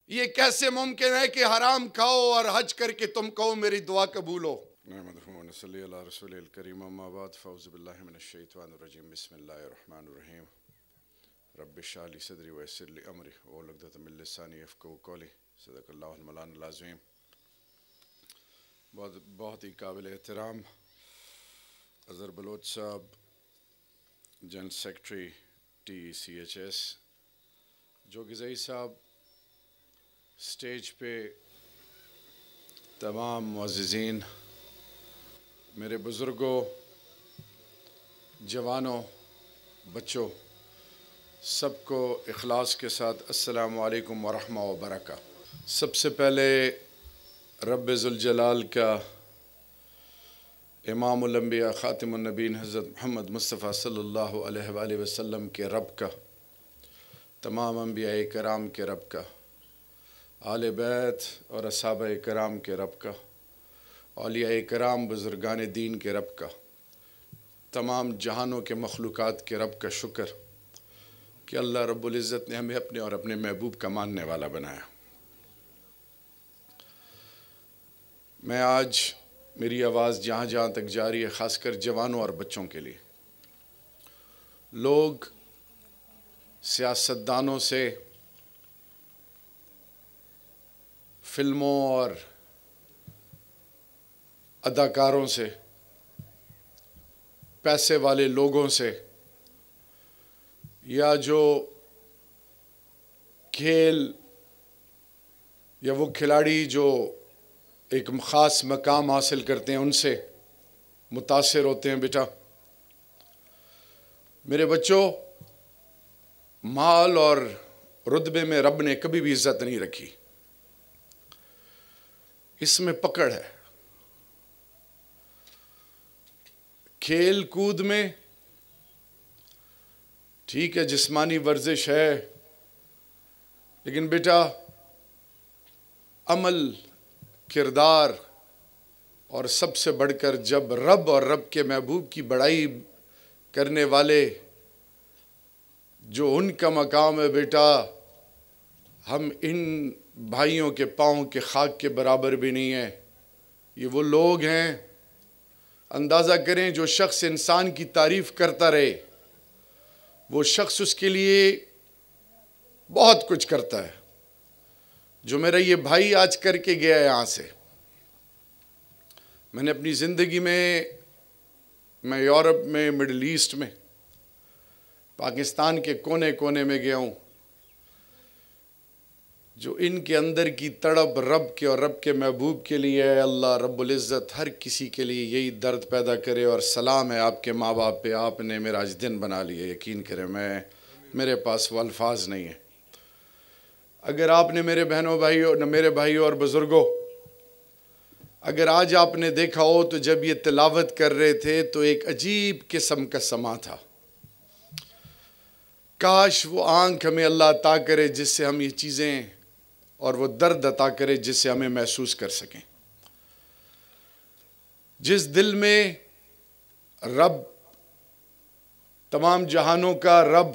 یہ کیسے ممکن ہے کہ حرام کھاؤ اور حج کر کے تم کہو میری دعا قبول ہو؟ نحمدہ صلی اللہ رسول الکریم اما بعد فاعوذ باللہ من الشیطان الرجیم بسم اللہ الرحمن الرحیم رب اشرح لی صدری ویسر لی امری واحلل عقدۃ من لسانی یفقہوا قولی صدق اللہ المولانا العظیم۔ بہت ہی قابل احترام اظہر بلوچ صاحب، جنرل سیکرٹری TECHS، جو غزئی صاحب، سٹیج پہ تمام معززین، میرے بزرگوں، جوانوں، بچوں، سب کو اخلاص کے ساتھ السلام علیکم ورحمہ وبرکاتہ۔ سب سے پہلے رب ذوالجلال کا، امام الانبیاء خاتم النبیین حضرت محمد مصطفیٰ صلی اللہ علیہ وآلہ وسلم کے رب کا، تمام انبیاء کرام کے رب کا، آل بیت اور اصحابہ کرام کے رب کا، اولیاء کرام بزرگان دین کے رب کا، تمام جہانوں کے مخلوقات کے رب کا شکر کہ اللہ رب العزت نے ہمیں اپنے اور اپنے محبوب کا ماننے والا بنایا۔ میں آج میری آواز جہاں جہاں تک جا رہی ہے، خاص کر جوانوں اور بچوں کے لیے، لوگ سیاستدانوں سے، فلموں اور اداکاروں سے، پیسے والے لوگوں سے، یا جو کھیل یا وہ کھلاڑی جو ایک خاص مقام حاصل کرتے ہیں ان سے متاثر ہوتے ہیں۔ بیٹا، میرے بچوں، مال اور رتبے میں رب نے کبھی بھی عزت نہیں رکھی، اس میں پکڑ ہے۔ کھیل کود میں ٹھیک ہے، جسمانی ورزش ہے، لیکن بیٹا عمل، کردار، اور سب سے بڑھ کر جب رب اور رب کے محبوب کی بڑائی کرنے والے جو ان کا مقام ہے، بیٹا ہم ان بھائیوں کے پاؤں کے خاک کے برابر بھی نہیں ہیں۔ یہ وہ لوگ ہیں، اندازہ کریں، جو شخص انسان کی تعریف کرتا رہے، وہ شخص اس کے لیے بہت کچھ کرتا ہے۔ جو میرا یہ بھائی آج کر کے گیا ہے یہاں سے، میں نے اپنی زندگی میں یورپ میں، مڈل ایسٹ میں، پاکستان کے کونے کونے میں گیا ہوں، جو ان کے اندر کی تڑپ رب کے اور رب کے محبوب کے لیے ہے، اللہ رب العزت ہر کسی کے لیے یہی درد پیدا کرے۔ اور سلام ہے آپ کے ماں باپ پہ، آپ نے میرا آج دن بنا لیا، یقین کریں میرے پاس وہ الفاظ نہیں ہیں۔ اگر آپ نے میرے بہنوں میرے بھائیوں اور بزرگوں، اگر آج آپ نے دیکھا ہو تو جب یہ تلاوت کر رہے تھے تو ایک عجیب قسم کا سما تھا۔ کاش وہ آنکھ ہمیں اللہ عطا کرے جس سے ہم یہ چیزیں، اور وہ درد عطا کرے جس سے ہمیں محسوس کر سکیں۔ جس دل میں رب، تمام جہانوں کا رب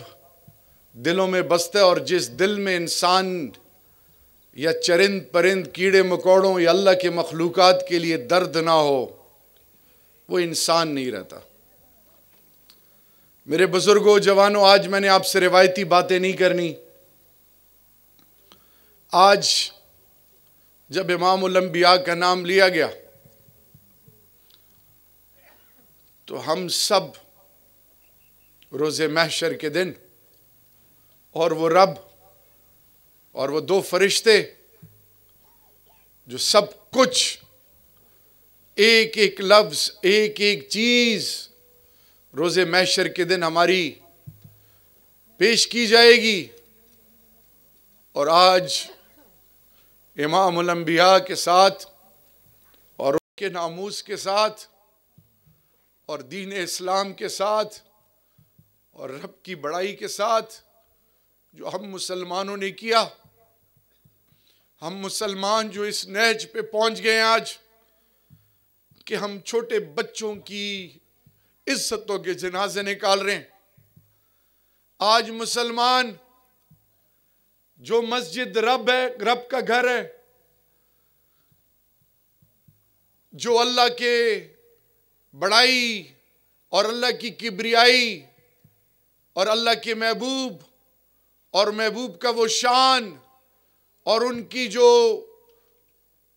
دلوں میں بستا ہے، اور جس دل میں انسان یا چرند پرند، کیڑے مکوڑوں یا اللہ کے مخلوقات کے لیے درد نہ ہو، وہ انسان نہیں رہتا۔ میرے بزرگوں، جوانوں، آج میں نے آپ سے روایتی باتیں نہیں کرنی۔ آج جب امام الانبیاء کا نام لیا گیا تو ہم سب روز محشر کے دن، اور وہ رب اور وہ دو فرشتے جو سب کچھ، ایک ایک لفظ، ایک ایک چیز روز محشر کے دن ہماری پیش کی جائے گی، اور آج امام الانبیاء کے ساتھ اور ان کے ناموس کے ساتھ اور دین اسلام کے ساتھ اور رب کی بڑائی کے ساتھ جو ہم مسلمانوں نے کیا، ہم مسلمان جو اس نہج پہ پہنچ گئے ہیں آج کہ ہم چھوٹے بچوں کی عزتوں کے جنازے نکال رہے ہیں۔ آج مسلمان جو مسجد رب ہے، رب کا گھر ہے، جو اللہ کے بڑائی اور اللہ کی کبریائی اور اللہ کے محبوب اور محبوب کا وہ شان اور ان کی جو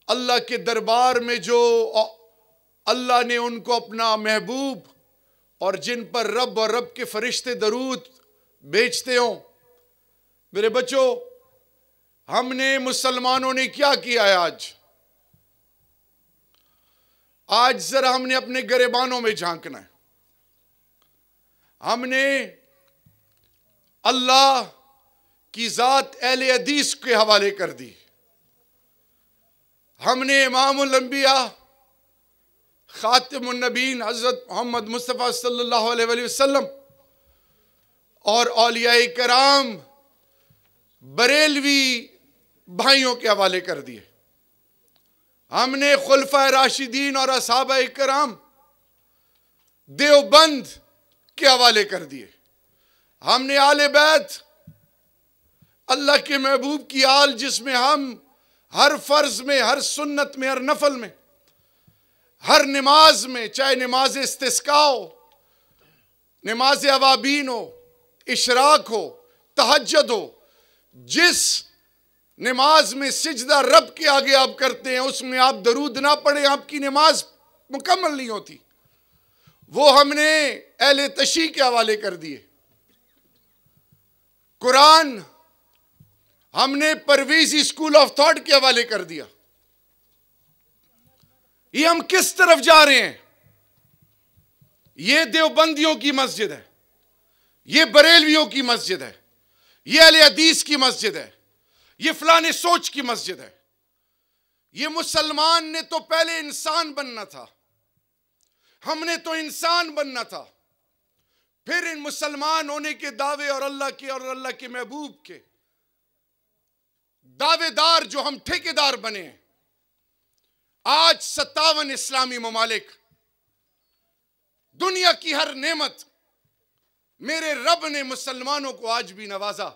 اللہ کے دربار میں جو اللہ نے ان کو اپنا محبوب اور جن پر رب اور رب کے فرشتے درود بھیجتے ہوں. میرے بچوں، ہم نے مسلمانوں نے کیا کیا ہے آج ذرا ہم نے اپنے گریبانوں میں جھانکنا ہے. ہم نے اللہ کی ذات اہل حدیث کے حوالے کر دی. ہم نے امام الانبیاء خاتم النبیین حضرت محمد مصطفیٰ صلی اللہ علیہ وآلہ وسلم اور اولیاء کرام بریلوی بھائیوں کے حوالے کر دیے. ہم نے خلفائے راشدین اور اصحابہ کرام دیوبند کے حوالے کر دیے. ہم نے آل بیت اللہ کے محبوب کی آل، جس میں ہم ہر فرض میں، ہر سنت میں، ہر نفل میں، ہر نماز میں، چاہے نماز استسقاء ہو، نماز اوابین ہو، اشراق ہو، تہجد ہو، جس نماز میں سجدہ رب کے آگے آپ کرتے ہیں اس میں آپ درود نہ پڑھیں آپ کی نماز مکمل نہیں ہوتی. وہ ہم نے اہل تشیع کے حوالے کر دیے. قرآن ہم نے پرویزی اسکول آف تھاٹ کے حوالے کر دیا. یہ ہم کس طرف جا رہے ہیں؟ یہ دیوبندیوں کی مسجد ہے، یہ بریلویوں کی مسجد ہے، یہ اہل حدیث کی مسجد ہے، یہ فلانے سوچ کی مسجد ہے. یہ مسلمان نے تو پہلے انسان بننا تھا، ہم نے تو انسان بننا تھا. پھر ان مسلمان ہونے کے دعوے اور اللہ کے محبوب کے دعوے دار جو ہم ٹھیکیدار بنے ہیں. آج 57 اسلامی ممالک، دنیا کی ہر نعمت میرے رب نے مسلمانوں کو آج بھی نوازا.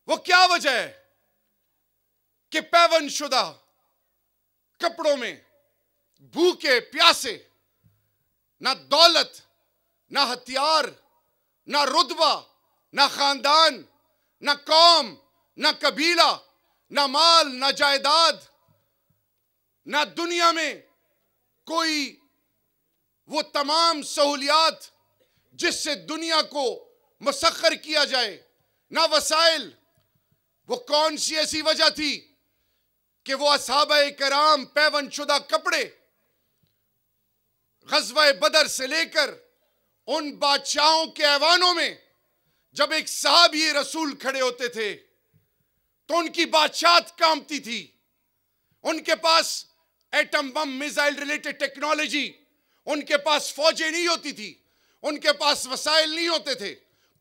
وہ کیا وجہ ہے کہ پیون شدہ کپڑوں میں بھوکے پیاسے، نہ دولت، نہ ہتھیار، نہ رتبہ، نہ خاندان، نہ قوم، نہ قبیلہ، نہ مال، نہ جائیداد، نہ دنیا میں کوئی وہ تمام سہولیات جس سے دنیا کو مسخر کیا جائے، نہ وسائل. وہ کون سی ایسی وجہ تھی کہ وہ اصحابہ کرام پیون شدہ کپڑے غزوہ بدر سے لے کر ان بادشاہوں کے ایوانوں میں جب ایک صحابی رسول کھڑے ہوتے تھے تو ان کی بادشاہت کامتی تھی. ان کے پاس atom bomb missile related technology, ان کے پاس فوجیں نہیں ہوتی تھی، ان کے پاس وسائل نہیں ہوتے تھے،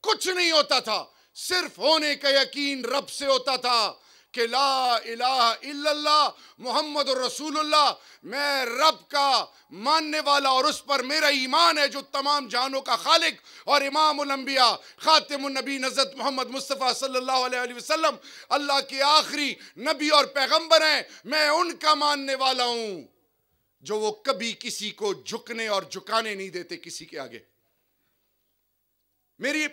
کچھ نہیں ہوتا تھا. صرف ہونے کا یقین رب سے ہوتا تھا کہ لا الہ الا اللہ محمد رسول اللہ، میں رب کا ماننے والا اور اس پر میرا ایمان ہے جو تمام جہانوں کا خالق اور امام الانبیاء خاتم النبی حضرت محمد مصطفیٰ صلی اللہ علیہ وسلم اللہ کے آخری نبی اور پیغمبر ہیں. میں ان کا ماننے والا ہوں جو وہ کبھی کسی کو جھکنے اور جھکانے نہیں دیتے کسی کے آگے. میری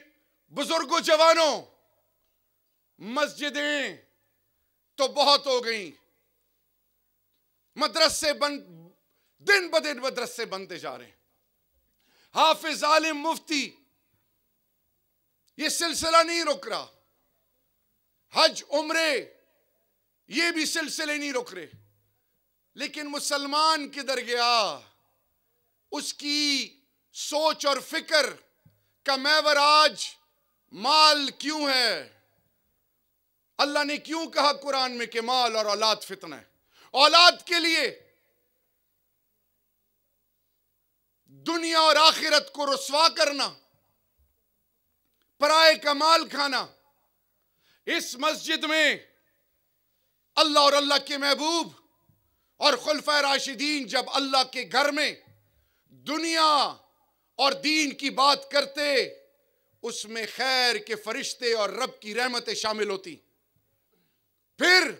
بزرگوں، جوانوں، مسجدیں تو بہت ہو گئیں، مدرسے دن بدن مدرسے بنتے جا رہے ہیں. حافظ، عالم، مفتی، یہ سلسلہ نہیں رک رہا. حج، عمرے، یہ بھی سلسلے نہیں رک رہے. لیکن مسلمان کدھر گیا؟ اس کی سوچ اور فکر کا محور آج مال کیوں ہے؟ اللہ نے کیوں کہا قرآن میں کہ مال اور اولاد فتنہ ہے؟ اولاد کے لیے دنیا اور آخرت کو رسوا کرنا، پرائے کا مال کھانا. اس مسجد میں اللہ اور اللہ کے محبوب اور خلفائے راشدین جب اللہ کے گھر میں دنیا اور دین کی بات کرتے، اس میں خیر کے فرشتے اور رب کی رحمتیں شامل ہوتی. پھر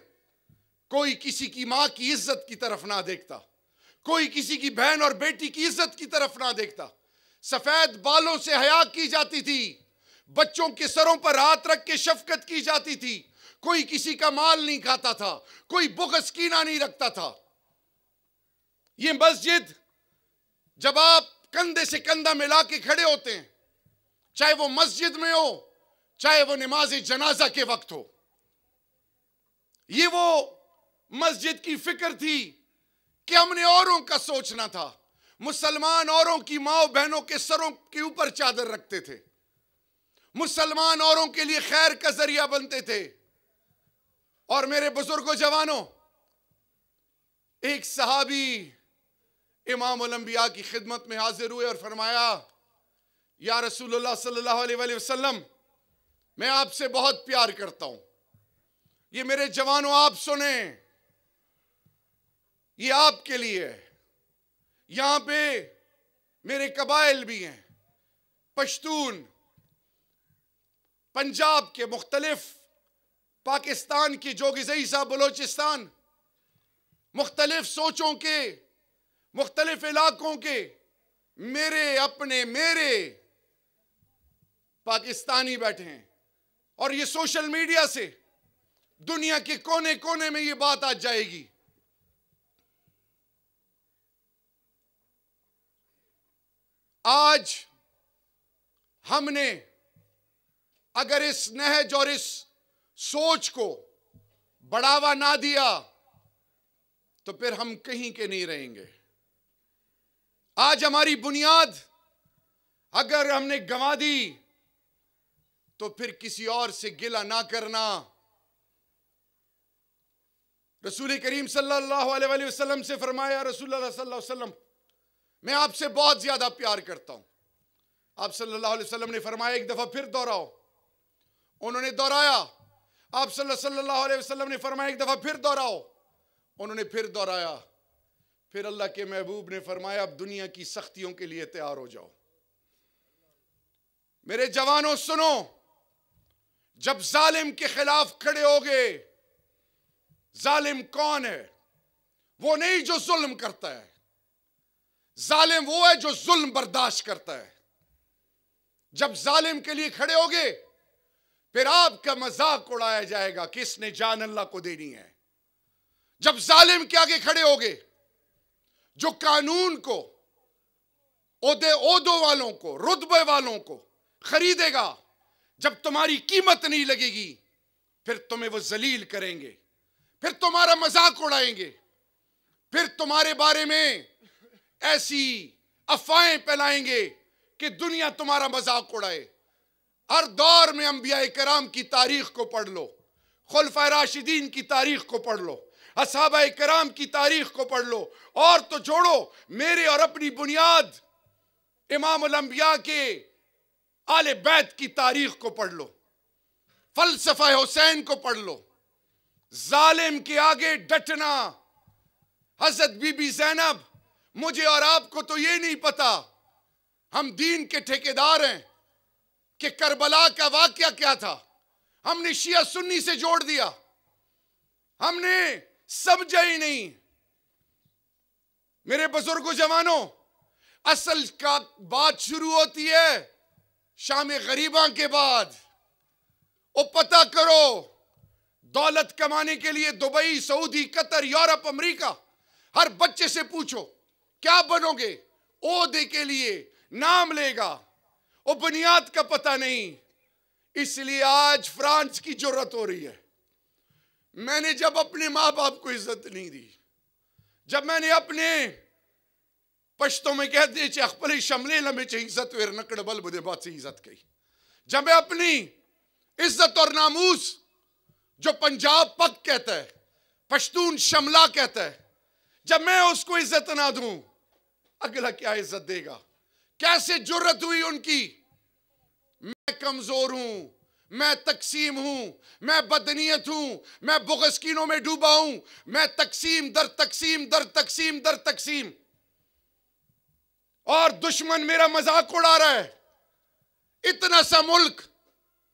کوئی کسی کی ماں کی عزت کی طرف نہ دیکھتا، کوئی کسی کی بہن اور بیٹی کی عزت کی طرف نہ دیکھتا. سفید بالوں سے حیا کی جاتی تھی، بچوں کے سروں پر ہاتھ رکھ کے شفقت کی جاتی تھی، کوئی کسی کا مال نہیں کھاتا تھا، کوئی بغض کینہ نہیں رکھتا تھا. یہ مسجد جب آپ کندھے سے کندھا ملا کے کھڑے ہوتے ہیں، چاہے وہ مسجد میں ہو چاہے وہ نماز جنازہ کے وقت ہو، یہ وہ مسجد کی فکر تھی کہ ہم نے اوروں کا سوچنا تھا. مسلمان اوروں کی ماں بہنوں کے سروں کے اوپر چادر رکھتے تھے، مسلمان اوروں کے لیے خیر کا ذریعہ بنتے تھے. اور میرے بزرگوں جوانوں، ایک صحابی امام الانبیاء کی خدمت میں حاضر ہوئے اور فرمایا، یا رسول اللہ صلی اللہ علیہ وآلہ وسلم، میں آپ سے بہت پیار کرتا ہوں. یہ میرے جوانوں آپ سنیں، یہ آپ کے لیے ہے. یہاں پہ میرے قبائل بھی ہیں، پشتون، پنجاب کے مختلف، پاکستان کی جوگزئی صاحب بلوچستان، مختلف سوچوں کے، مختلف علاقوں کے میرے اپنے پاکستانی بیٹھے ہیں. اور یہ سوشل میڈیا سے دنیا کے کونے کونے میں یہ بات آ جائے گی. آج ہم نے اگر اس نہج اور اس سوچ کو بڑھاوا نہ دیا تو پھر ہم کہیں کے نہیں رہیں گے. آج ہماری بنیاد اگر ہم نے گنوا دی تو پھر کسی اور سے گلہ نہ کرنا. رسول کریم صلی اللہ علیہ وآلہ وسلم سے فرمایا، رسول اللہ صلی اللہ علیہ وسلم، میں آپ سے بہت زیادہ پیار کرتا ہوں. آپ صلی اللہ علیہ وسلم نے فرمایا، ایک دفعہ پھر دوہراؤ. انہوں نے دوہرایا. آپ صلی اللہ علیہ وسلم نے فرمایا، ایک دفعہ پھر دوہراؤ. انہوں نے پھر دوہرایا. پھر اللہ کے محبوب نے فرمایا، اب دنیا کی سختیوں کے لیے تیار ہو جاؤ. میرے جوانوں سنو، جب ظالم کے خلاف کھڑے ہوگے، ظالم کون ہے؟ وہ نہیں جو ظلم کرتا ہے، ظالم وہ ہے جو ظلم برداشت کرتا ہے. جب ظالم کے لیے کھڑے ہوگے پھر آپ کا مذاق اڑایا جائے گا کہ اس نے جان اللہ کو دینی ہے. جب ظالم کے آگے کھڑے ہوگے، جو قانون کو، عہدوں والوں کو، رتبے والوں کو خریدے گا، جب تمہاری قیمت نہیں لگے گی پھر تمہیں وہ ذلیل کریں گے، پھر تمہارا مذاق اڑائیں گے، پھر تمہارے بارے میں ایسی افواہیں پھیلائیں گے کہ دنیا تمہارا مذاق اڑائے. ہر دور میں انبیاء کرام کی تاریخ کو پڑھ لو، خلفائے راشدین کی تاریخ کو پڑھ لو، اصحابہ کرام کی تاریخ کو پڑھ لو، اور تو جوڑو میرے اور اپنی بنیاد امام الانبیاء کے آل بیت کی تاریخ کو پڑھ لو، فلسفہ حسین کو پڑھ لو. ظالم کے آگے ڈٹنا. حضرت بی بی زینب، مجھے اور آپ کو تو یہ نہیں پتا، ہم دین کے ٹھیکیدار ہیں کہ کربلا کا واقعہ کیا تھا ہم نے شیعہ سنی سے جوڑ دیا، ہم نے سمجھا ہی نہیں. میرے بزرگوں جوانوں، اصل کا بات شروع ہوتی ہے شام غریباں کے بعد. او پتہ کرو، دولت کمانے کے لیے دبئی، سعودی، قطر، یورپ، امریکہ، ہر بچے سے پوچھو کیا بنو گے؟ عہدے کے لیے نام لے گا، وہ بنیاد کا پتہ نہیں. اس لیے آج فرانس کی جرت ہو رہی ہے. میں نے جب اپنے ماں باپ کو عزت نہیں دی، جب میں نے اپنے پشتوں میں کہتے ہیں چاہ اخپلی شملے لمبے چاہ عزت ویر نکڑ بل بدے بات سے عزت کی، جب میں اپنی عزت اور ناموس جو پنجاب پک کہتا ہے، پشتون شملہ کہتا ہے، جب میں اس کو عزت نہ دوں اگلا کیا عزت دے گا؟ کیسے جرت ہوئی ان کی؟ میں کمزور ہوں، میں تقسیم ہوں، میں بدنیت ہوں، میں بغض کینوں میں ڈوبا ہوں، میں تقسیم در تقسیم در تقسیم در تقسیم، اور دشمن میرا مذاق اڑا رہا ہے. اتنا سا ملک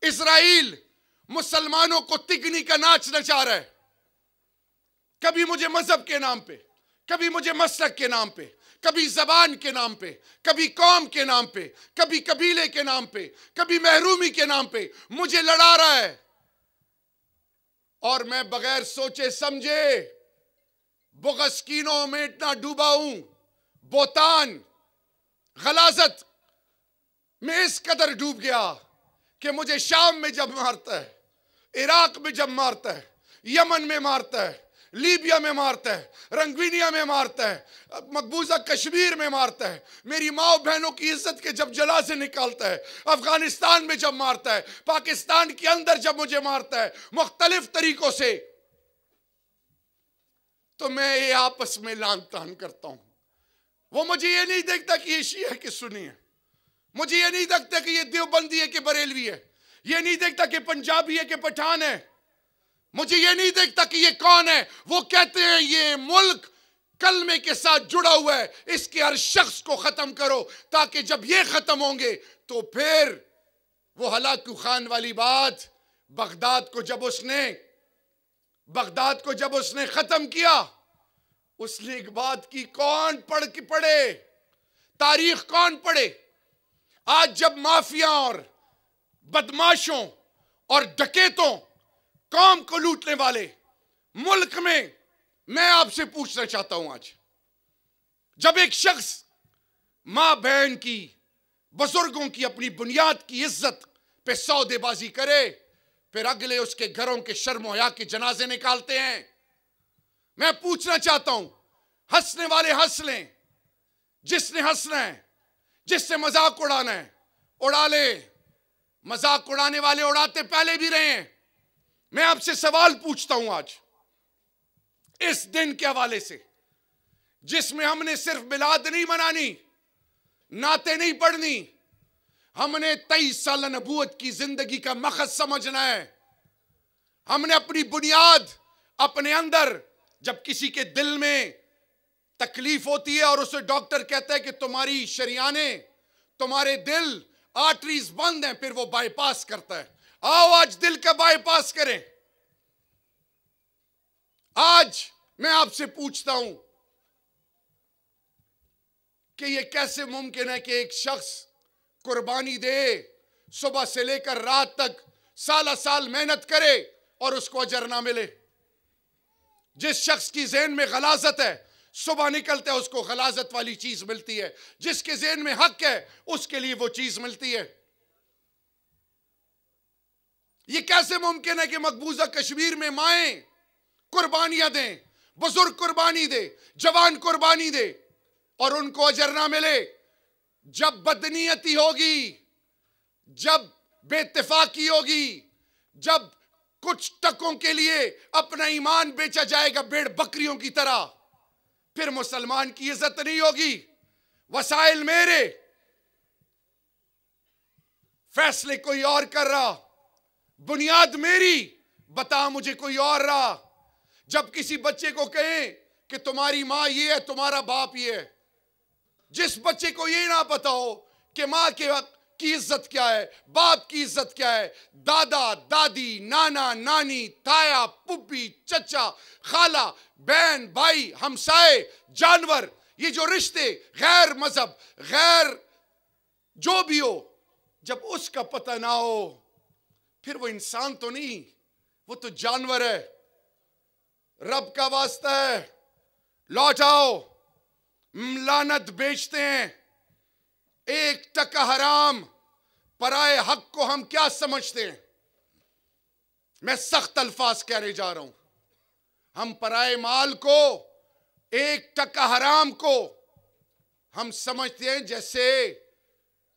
اسرائیل مسلمانوں کو تگنی کا ناچ نچا رہا ہے. کبھی مجھے مذہب کے نام پہ، کبھی مجھے مسلک کے نام پہ، کبھی زبان کے نام پہ، کبھی قوم کے نام پہ، کبھی قبیلے کے نام پہ، کبھی محرومی کے نام پہ مجھے لڑا رہا ہے. اور میں بغیر سوچے سمجھے بغض کینوں میں اتنا ڈوبا ہوں، بہتان غلاظت میں اس قدر ڈوب گیا کہ مجھے شام میں جب مارتا ہے، عراق میں جب مارتا ہے، یمن میں مارتا ہے، لیبیا میں مارتا ہے، رنگوینیا میں مارتا ہے، مقبوضہ کشمیر میں مارتا ہے، میری ماں بہنوں کی عزت کے جب جنازے نکالتا ہے، افغانستان میں جب مارتا ہے، پاکستان کے اندر جب مجھے مارتا ہے مختلف طریقوں سے، تو میں یہ آپس میں لان تان کرتا ہوں. وہ مجھے یہ نہیں دیکھتا کہ یہ شیعہ ہے کہ سنی ہے، مجھے یہ نہیں دیکھتا کہ یہ دیوبندی ہے کہ بریلوی ہے، یہ نہیں دیکھتا کہ پنجابی ہے کہ پٹھان ہے، مجھے یہ نہیں دیکھتا کہ یہ کون ہے. وہ کہتے ہیں یہ ملک کلمے کے ساتھ جڑا ہوا ہے، اس کے ہر شخص کو ختم کرو، تاکہ جب یہ ختم ہوں گے تو پھر وہ ہلاکو خان والی بات، بغداد کو جب اس نے ختم کیا، اس نے ایک بات کی، کون پڑھے تاریخ، کون پڑھے؟ آج جب مافیا اور بدماشوں اور ڈکیتوں قوم کو لوٹنے والے ملک میں آپ سے پوچھنا چاہتا ہوں، آج جب ایک شخص ماں بہن کی، بزرگوں کی، اپنی بنیاد کی عزت پہ سودے بازی کرے، پھر اگلے اس کے گھروں کے شرم و حیا کے جنازے نکالتے ہیں. میں پوچھنا چاہتا ہوں، ہنسنے والے ہنس لیں، جس نے ہنسنا ہے، جس سے مذاق اڑانا ہے اڑا لے، مذاق اڑانے والے اڑاتے پہلے بھی رہے ہیں. میں آپ سے سوال پوچھتا ہوں آج اس دن کے حوالے سے، جس میں ہم نے صرف میلاد نہیں منانی، نعتیں نہیں پڑھنی، ہم نے 23 سالہ نبوت کی زندگی کا مقصد سمجھنا ہے. ہم نے اپنی بنیاد اپنے اندر، جب کسی کے دل میں تکلیف ہوتی ہے اور اسے ڈاکٹر کہتا ہے کہ تمہاری شریانیں، تمہارے دل آرٹریز بند ہیں، پھر وہ بائی پاس کرتا ہے. آؤ آج دل کا بائی پاس کریں. آج میں آپ سے پوچھتا ہوں کہ یہ کیسے ممکن ہے کہ ایک شخص قربانی دے، صبح سے لے کر رات تک سالہ سال محنت کرے اور اس کو اجر نہ ملے؟ جس شخص کی ذہن میں غلاظت ہے، صبح نکلتا ہے اس کو غلاظت والی چیز ملتی ہے، جس کے ذہن میں حق ہے اس کے لیے وہ چیز ملتی ہے. یہ کیسے ممکن ہے کہ مقبوضہ کشمیر میں مائیں قربانیاں دیں، بزرگ قربانی دے، جوان قربانی دے اور ان کو اجر نہ ملے؟ جب بدنیتی ہوگی، جب بے اتفاقی ہوگی، جب کچھ ٹکوں کے لیے اپنا ایمان بیچا جائے گا بھیڑ بکریوں کی طرح، پھر مسلمان کی عزت نہیں ہوگی. وسائل میرے، فیصلے کوئی اور کر رہا، بنیاد میری، بتا مجھے کوئی اور رہا. جب کسی بچے کو کہیں کہ تمہاری ماں یہ ہے، تمہارا باپ یہ ہے، جس بچے کو یہ نہ پتا ہو کہ ماں کی عزت کیا ہے، باپ کی عزت کیا ہے، دادا دادی، نانا نانی، تایا پھوپھی، چچا خالہ، بہن بھائی، ہمسائے، جانور، یہ جو رشتے غیر مذہب، غیر جو بھی ہو، جب اس کا پتہ نہ ہو، پھر وہ انسان تو نہیں، وہ تو جانور ہے. رب کا واسطہ ہے، لوٹ آؤ. لعنت بیچتے ہیں، 1 ٹکا حرام. پرائے حق کو ہم کیا سمجھتے ہیں؟ میں سخت الفاظ کہنے جا رہا ہوں. ہم پرائے مال کو، 1 ٹکا حرام کو ہم سمجھتے ہیں جیسے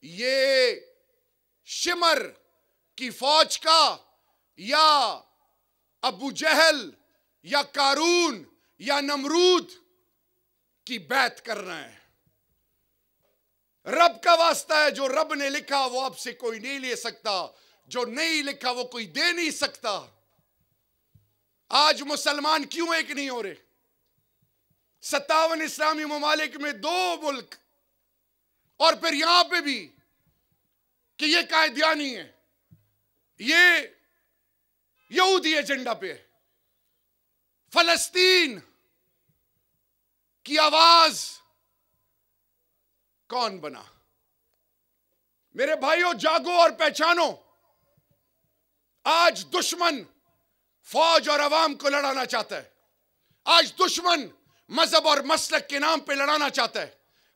یہ شمر کی فوج کا، یا ابو جہل یا قارون یا نمرود کی بیعت کرنا ہے. رب کا واسطہ ہے، جو رب نے لکھا وہ اب سے کوئی نہیں لے سکتا، جو نہیں لکھا وہ کوئی دے نہیں سکتا. آج مسلمان کیوں ایک نہیں ہو رہے؟ 57 اسلامی ممالک میں 2 ملک، اور پھر یہاں پہ بھی کہ یہ قائدیانی ہے، یہ یہودی ایجنڈا پہ ہے. فلسطین کی آواز کون بنا؟ میرے بھائیوں جاگو اور پہچانو. آج دشمن فوج اور عوام کو لڑانا چاہتا ہے. آج دشمن مذہب اور مسلک کے نام پہ لڑانا چاہتا ہے.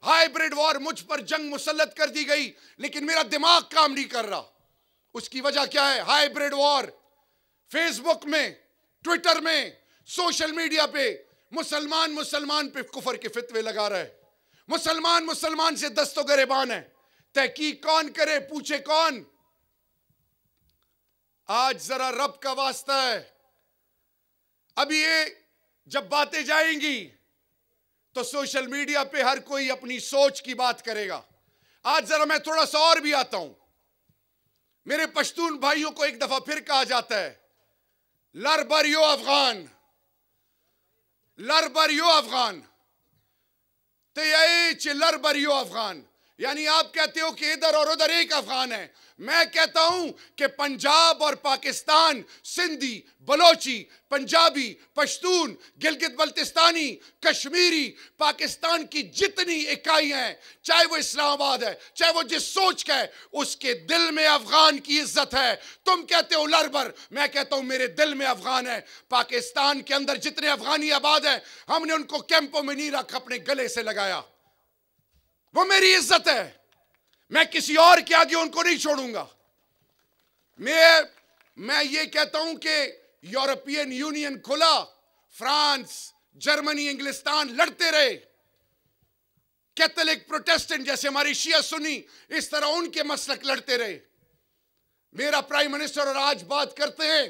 ہائیبریڈ وار، مجھ پر جنگ مسلط کر دی گئی لیکن میرا دماغ کام نہیں کر رہا. اس کی وجہ کیا ہے؟ ہائیبریڈ وار. فیس بک میں، ٹویٹر میں، سوشل میڈیا پہ مسلمان پہ کفر کے فتوے لگا رہا ہے. مسلمان سے دست و گریبان ہے. تحقیق کون کرے؟ پوچھے کون؟ آج ذرا رب کا واسطہ ہے. ابھی یہ جب باتیں جائیں گی تو سوشل میڈیا پہ ہر کوئی اپنی سوچ کی بات کرے گا. آج ذرا میں تھوڑا سا اور بھی آتا ہوں. میرے پشتون بھائیوں کو ایک دفعہ پھر کہا جاتا ہے لر بریو افغان، لر بریو افغان. تو یہ لر بریو افغان یعنی آپ کہتے ہو کہ ادھر اور ادھر ایک افغان ہے. میں کہتا ہوں کہ پنجاب اور پاکستان، سندھی، بلوچی، پنجابی، پشتون، گلگت بلتستانی، کشمیری، پاکستان کی جتنی اکائیاں ہیں، چاہے وہ اسلام آباد ہے، چاہے وہ جس سوچ کا ہے، اس کے دل میں افغان کی عزت ہے. تم کہتے ہو لربر، میں کہتا ہوں میرے دل میں افغان ہے. پاکستان کے اندر جتنے افغانی آباد ہیں، ہم نے ان کو کیمپوں میں نہیں رکھ، اپنے گلے سے لگایا. وہ میری عزت ہے. میں کسی اور کے آگے ان کو نہیں چھوڑوں گا. میں یہ کہتا ہوں کہ یورپین یونین کھلا، فرانس، جرمنی، انگلستان لڑتے رہے. کیتھولک پروٹیسٹنٹ جیسے ہماری شیعہ سنی، اس طرح ان کے مسلک لڑتے رہے. میرا پرائم منسٹر اور آج بات کرتے ہیں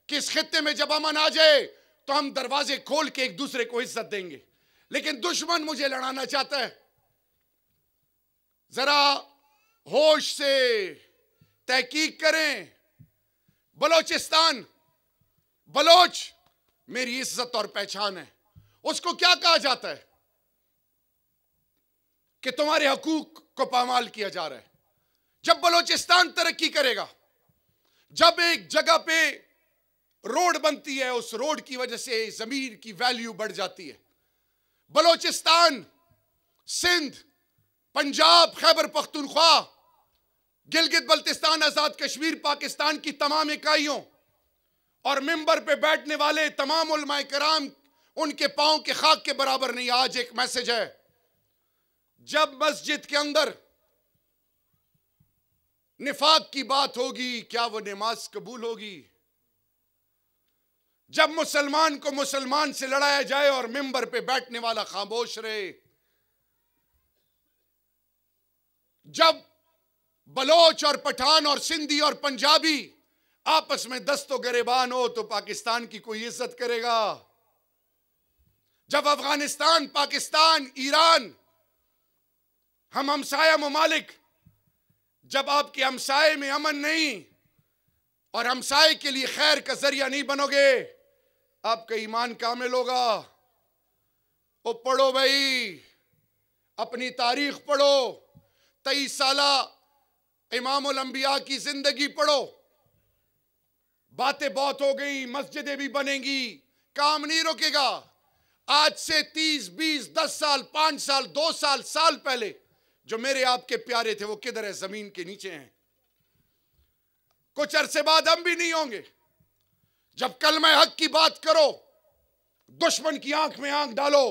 کہ اس خطے میں جب امن آ جائے تو ہم دروازے کھول کے ایک دوسرے کو عزت دیں گے. لیکن دشمن مجھے لڑانا چاہتا ہے. ذرا ہوش سے تحقیق کریں. بلوچستان، بلوچ میری عزت اور پہچان ہے. اس کو کیا کہا جاتا ہے؟ کہ تمہارے حقوق کو پامال کیا جا رہا ہے. جب بلوچستان ترقی کرے گا، جب ایک جگہ پہ روڈ بنتی ہے، اس روڈ کی وجہ سے زمین کی ویلیو بڑھ جاتی ہے. بلوچستان، سندھ، پنجاب، خیبر پختونخوا، گلگت بلتستان، آزاد کشمیر، پاکستان کی تمام اکائیوں اور ممبر پہ بیٹھنے والے تمام علماء کرام ان کے پاؤں کے خاک کے برابر نہیں. آج ایک میسج ہے، جب مسجد کے اندر نفاق کی بات ہوگی کیا وہ نماز قبول ہوگی؟ جب مسلمان کو مسلمان سے لڑایا جائے اور ممبر پہ بیٹھنے والا خاموش رہے، جب بلوچ اور پٹھان اور سندھی اور پنجابی آپس میں دست و گریبان ہو تو پاکستان کی کوئی عزت کرے گا؟ جب افغانستان، پاکستان، ایران، ہم ہمسایہ ممالک، جب آپ کے ہمسائے میں امن نہیں اور ہمسائے کے لیے خیر کا ذریعہ نہیں بنو گے، آپ کا ایمان کامل ہوگا؟ وہ پڑھو بھائی، اپنی تاریخ پڑھو. 23 سالہ امام الانبیاء کی زندگی پڑھو. باتیں بہت ہو گئی، مسجدیں بھی بنیں گی، کام نہیں رکے گا. آج سے 30، 20، 10 سال، 5 سال، 2 سال پہلے جو میرے آپ کے پیارے تھے وہ کدھر ہے؟ زمین کے نیچے ہیں. کچھ عرصے بعد ہم بھی نہیں ہوں گے. جب کلمہ حق کی بات کرو، دشمن کی آنکھ میں آنکھ ڈالو،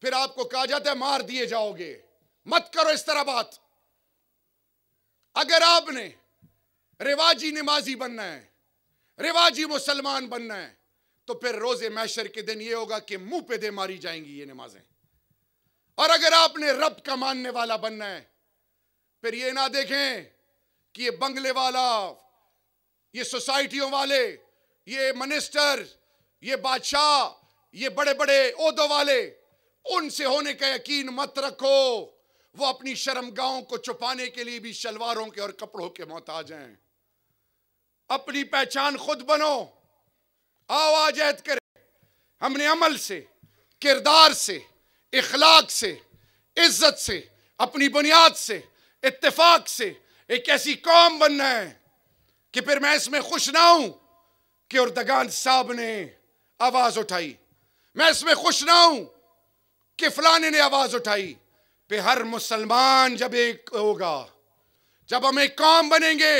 پھر آپ کو کہا جاتا ہے مار دیے جاؤ گے. مت کرو اس طرح بات. اگر آپ نے رواجی نمازی بننا ہے، رواجی مسلمان بننا ہے، تو پھر روز محشر کے دن یہ ہوگا کہ منہ پہ دے ماری جائیں گی یہ نمازیں. اور اگر آپ نے رب کا ماننے والا بننا ہے، پھر یہ نہ دیکھیں کہ یہ بنگلے والا، یہ سوسائٹیوں والے، یہ منسٹر، یہ بادشاہ، یہ بڑے بڑے عہدوں والے، ان سے ہونے کا یقین مت رکھو. وہ اپنی شرمگاہوں کو چھپانے کے لیے بھی شلواروں کے اور کپڑوں کے محتاج ہیں. اپنی پہچان خود بنو. آؤ آج عہد کریں. ہم نے عمل سے، کردار سے، اخلاق سے، عزت سے، اپنی بنیاد سے، اتفاق سے ایک ایسی قوم بننا ہے کہ پھر میں اس میں خوش نہ ہوں کہ اردگان صاحب نے آواز اٹھائی. میں اس میں خوش نہ ہوں کہ فلانے نے آواز اٹھائی. پہ ہر مسلمان جب ایک ہوگا، جب ہم ایک قوم بنیں گے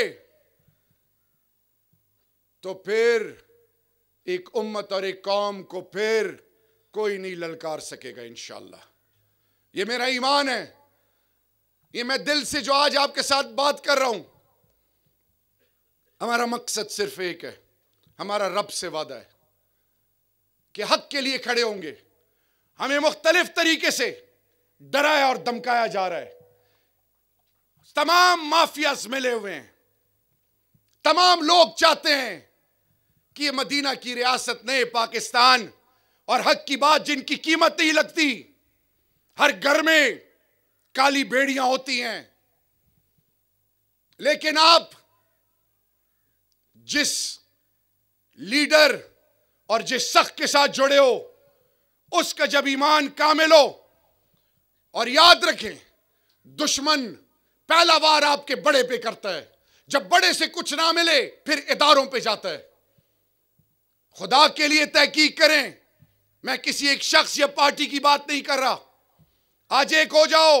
تو پھر ایک امت اور ایک قوم کو پھر کوئی نہیں للکار سکے گا انشاءاللہ. یہ میرا ایمان ہے. یہ میں دل سے جو آج آپ کے ساتھ بات کر رہا ہوں، ہمارا مقصد صرف ایک ہے. ہمارا رب سے وعدہ ہے کہ حق کے لیے کھڑے ہوں گے. ہمیں مختلف طریقے سے ڈرایا اور دمکایا جا رہا ہے. تمام مافیاز ملے ہوئے ہیں. تمام لوگ چاہتے ہیں کہ یہ مدینہ کی ریاست نئے پاکستان اور حق کی بات جن کی قیمت نہیں لگتی. ہر گھر میں کالی بیڑیاں ہوتی ہیں، لیکن آپ جس لیڈر اور جس شخص کے ساتھ جڑے ہو، اس کا جب ایمان کامل ہو، اور یاد رکھیں دشمن پہلا وار آپ کے بڑے پہ کرتا ہے. جب بڑے سے کچھ نہ ملے پھر اداروں پہ جاتا ہے. خدا کے لیے تحقیق کریں. میں کسی ایک شخص یا پارٹی کی بات نہیں کر رہا. آج ایک ہو جاؤ،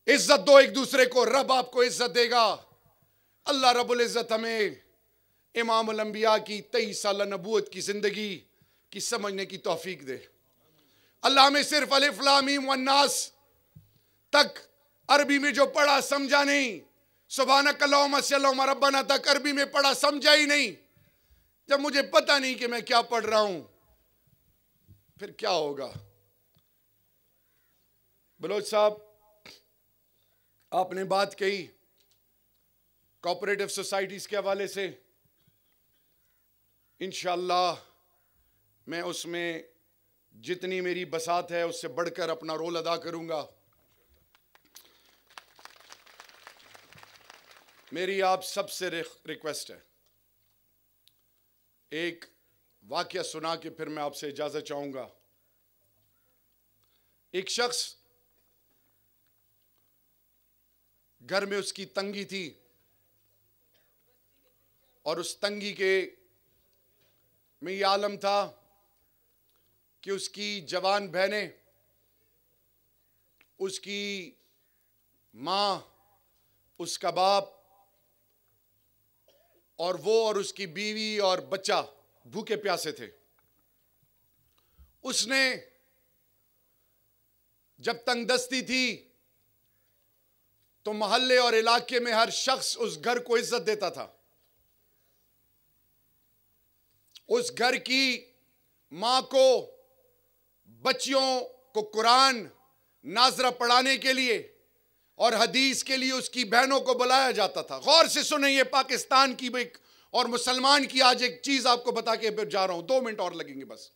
عزت دو ایک دوسرے کو، رب آپ کو عزت دے گا. اللہ رب العزت ہمیں امام الانبیاء کی 23 سالہ نبوت کی زندگی کی سمجھنے کی توفیق دے. اللہ ہمیں صرف الف لام میم والناس تک عربی میں جو پڑھا سمجھا نہیں، سبحانک اللہم اللہم ربنا تک عربی میں پڑھا سمجھا ہی نہیں. جب مجھے پتہ نہیں کہ میں کیا پڑھ رہا ہوں پھر کیا ہوگا؟ بلوچ صاحب، آپ نے بات کہی کوآپریٹو سوسائٹیز کے حوالے سے. انشاءاللہ میں اس میں جتنی میری بساط ہے اس سے بڑھ کر اپنا رول ادا کروں گا. میری آپ سب سے ریکویسٹ ہے، ایک واقعہ سنا کے پھر میں آپ سے اجازت چاہوں گا. ایک شخص گھر میں اس کی تنگی تھی، اور اس تنگی کے میں یہ عالم تھا کہ اس کی جوان بہنیں، اس کی ماں، اس کا باپ اور وہ اور اس کی بیوی اور بچہ بھوکے پیاسے تھے. اس نے جب تنگ دستی تھی تو محلے اور علاقے میں ہر شخص اس گھر کو عزت دیتا تھا. اس گھر کی ماں کو، بچیوں کو قرآن ناظرہ پڑھانے کے لیے اور حدیث کے لیے اس کی بہنوں کو بلایا جاتا تھا. غور سے سنیں، یہ پاکستان کی ایک اور مسلمان کی آج ایک چیز آپ کو بتا کے پھر جا رہا ہوں، 2 منٹ اور لگیں گے بس.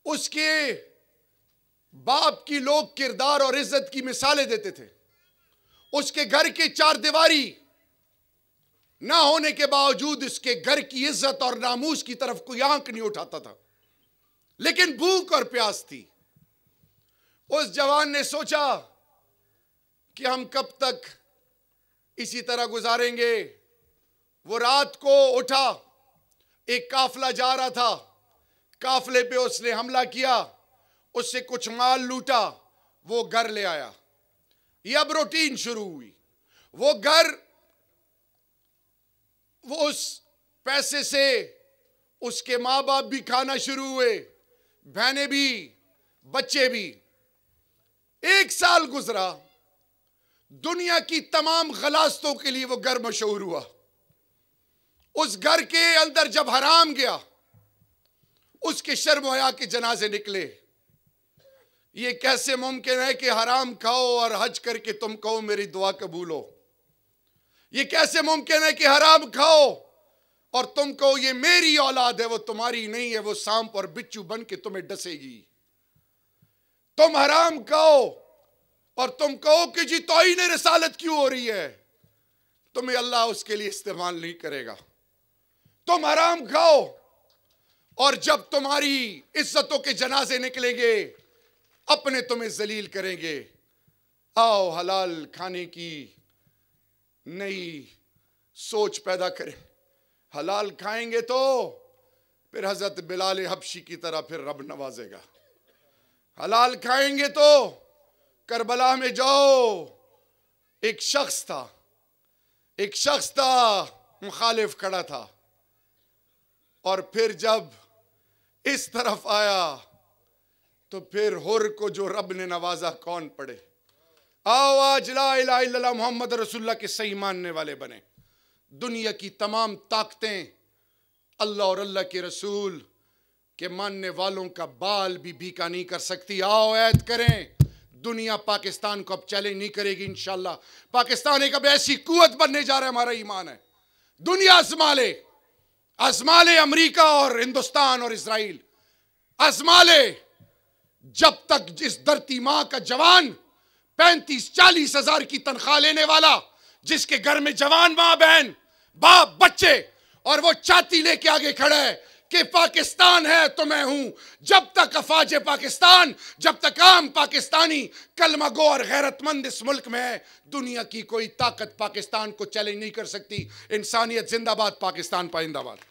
اس کے باپ کی لوگ کردار اور عزت کی مثالیں دیتے تھے. اس کے گھر کے 4 دیواری نہ ہونے کے باوجود اس کے گھر کی عزت اور ناموس کی طرف کوئی آنکھ نہیں اٹھاتا تھا، لیکن بھوک اور پیاس تھی. اس جوان نے سوچا کہ ہم کب تک اسی طرح گزاریں گے. وہ رات کو اٹھا، ایک قافلہ جا رہا تھا، قافلے پہ اس نے حملہ کیا، اس سے کچھ مال لوٹا، وہ گھر لے آیا. یہ اب روٹین شروع ہوئی. وہ گھر، وہ اس پیسے سے اس کے ماں باپ بھی کھانا شروع ہوئے، بہنیں بھی، بچے بھی. 1 سال گزرا، دنیا کی تمام غلاستوں کے لیے وہ گھر مشہور ہوا. اس گھر کے اندر جب حرام گیا، اس کے شرم و حیا کے جنازے نکلے. یہ کیسے ممکن ہے کہ حرام کھاؤ اور حج کر کے تم کہو میری دعا قبول ہو؟ یہ کیسے ممکن ہے کہ حرام کھاؤ اور تم کہو یہ میری اولاد ہے، وہ تمہاری نہیں ہے، وہ سانپ اور بچو بن کے تمہیں ڈسے گی؟ تم حرام کھاؤ اور تم کہو کہ جی توہین رسالت کیوں ہو رہی ہے، تمہیں اللہ اس کے لیے استعمال نہیں کرے گا. تم حرام کھاؤ اور جب تمہاری عزتوں کے جنازے نکلیں گے اپنے تمہیں ذلیل کریں گے. آؤ حلال کھانے کی نئی سوچ پیدا کریں. حلال کھائیں گے تو پھر حضرت بلال حبشی کی طرح پھر رب نوازے گا. حلال کھائیں گے تو کربلا میں جاؤ، ایک شخص تھا مخالف کھڑا تھا، اور پھر جب اس طرف آیا تو پھر حر کو جو رب نے نوازا کون پڑے. آؤ آج لا الہ الا اللہ محمد رسول اللہ کے صحیح ماننے والے بنے. دنیا کی تمام طاقتیں اللہ اور اللہ کے رسول کے ماننے والوں کا بال بھی بھیکا نہیں کر سکتی. آؤ عہد کریں، دنیا پاکستان کو اب چیلنج نہیں کرے گی انشاءاللہ. پاکستان ایک اب ایسی قوت بننے جا رہا ہے، ہمارا ایمان ہے. دنیا آزما لے امریکہ اور ہندوستان اور اسرائیل، آزما لے. جب تک جس دھرتی ماں کا جوان 35-40 ہزار کی تنخواہ لینے والا، جس کے گھر میں جوان ماں بہن باپ بچے، اور وہ چھاتی لے کے آگے کھڑا ہے کہ پاکستان ہے تو میں ہوں، جب تک افواج پاکستان، جب تک عام پاکستانی کلمہ گو اور غیرت مند اس ملک میں ہے، دنیا کی کوئی طاقت پاکستان کو چیلنج نہیں کر سکتی. انسانیت زندہ باد، پاکستان پائندہ باد.